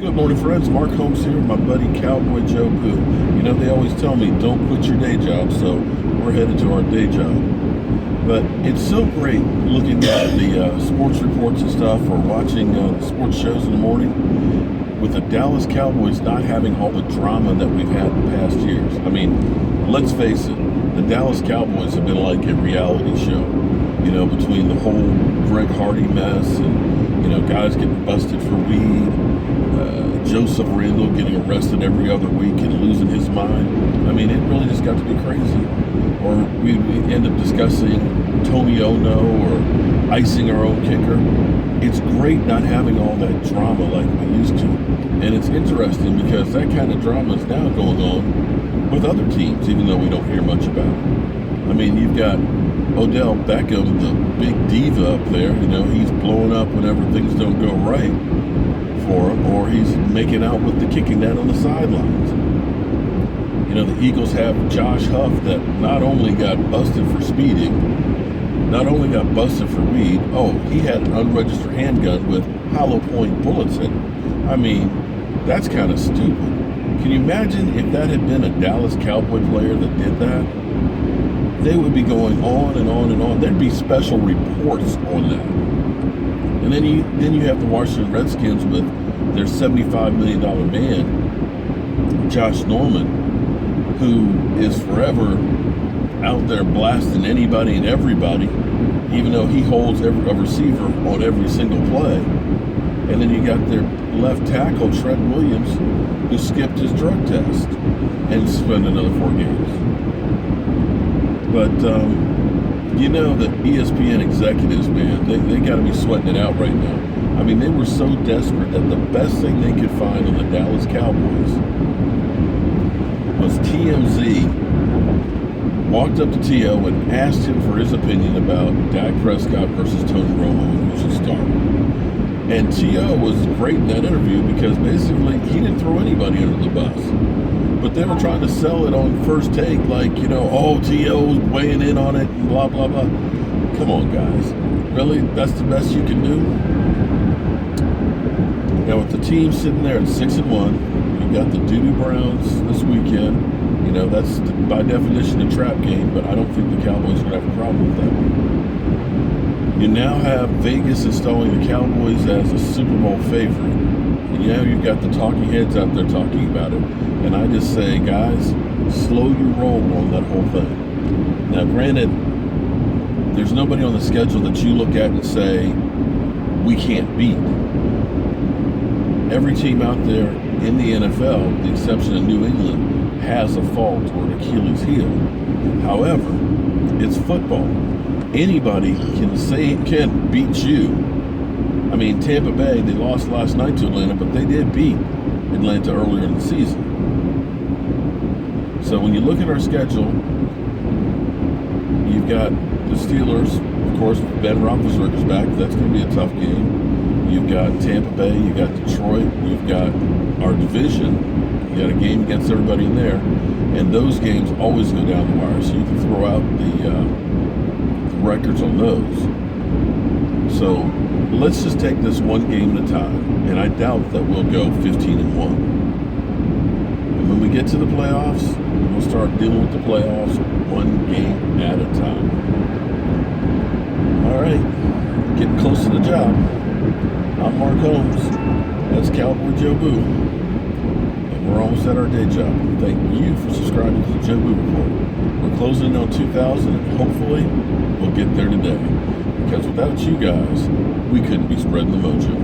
Good morning, friends. Mark Holmes here with my buddy Cowboy Joe Boo. You know, they always tell me don't quit your day job, so we're headed to our day job. But it's so great looking at the sports reports and stuff, or watching the sports shows in the morning, with the Dallas Cowboys not having all the drama that we've had in past years. I mean, let's face it, the Dallas Cowboys have been like a reality show. You know, between the whole Greg Hardy mess and, guys getting busted for weed, Joseph Randall getting arrested every other week and losing his mind. I mean, it really just got to be crazy. Or we end up discussing Tony Ono or icing our own kicker. It's great not having all that drama like we used to. And it's interesting because that kind of drama is now going on with other teams, even though we don't hear much about it. I mean, you've got Odell Beckham, the big diva up there. You know, he's blowing up whenever things don't go right for him, or he's making out with the kicking net on the sidelines. You know, the Eagles have Josh Huff that not only got busted for speeding, not only got busted for weed, he had an unregistered handgun with hollow point bullets in it. I mean, that's kind of stupid. Can you imagine if that had been a Dallas Cowboy player that did that? They would be going on and on and on. There'd be special reports on that. And then you have the Washington Redskins with their $75 million man, Josh Norman, who is forever out there blasting anybody and everybody, even though he holds a receiver on every single play. And then you got their left tackle, Trent Williams, who skipped his drug test and spent another 4 games. But, the ESPN executives, man, they got to be sweating it out right now. I mean, they were so desperate that the best thing they could find on the Dallas Cowboys was TMZ walked up to T.O. and asked him for his opinion about Dak Prescott versus Tony Romo and who should start. And T.O. was great in that interview because basically he didn't throw anybody under the bus. But they were trying to sell it on First Take like, T.O.'s weighing in on it and blah, blah, blah. Come on, guys. Really? That's the best you can do? Now, with the team sitting there at 6-1, you've got the Doo-Doo Browns this weekend. That's by definition a trap game, but I don't think the Cowboys are going to have a problem with that one. You now have Vegas installing the Cowboys as a Super Bowl favorite. And you've got the talking heads out there talking about it. And I just say, guys, slow your roll on that whole thing. Now, granted, there's nobody on the schedule that you look at and say, we can't beat. Every team out there in the NFL, with the exception of New England, has a fault or an Achilles heel. However, it's football. Anybody can beat you. I mean, Tampa Bay, they lost last night to Atlanta, but they did beat Atlanta earlier in the season. So when you look at our schedule, you've got the Steelers, of course, Ben Roethlisberger's back. That's going to be a tough game. You've got Tampa Bay, you've got Detroit, you've got our division. You got a game against everybody in there, and those games always go down the wire. So you can throw out the records on those. So let's just take this one game at a time, and I doubt that we'll go 15-1. And when we get to the playoffs, we'll start dealing with the playoffs one game at a time. All right, getting close to the job. I'm Mark Holmes. That's Cowboy Joe Boo. And we're almost at our day job. Thank you for subscribing to the Joe Boo Report. We're closing in on 2,000, and hopefully we'll get there today. Because without you guys, we couldn't be spreading the mojo.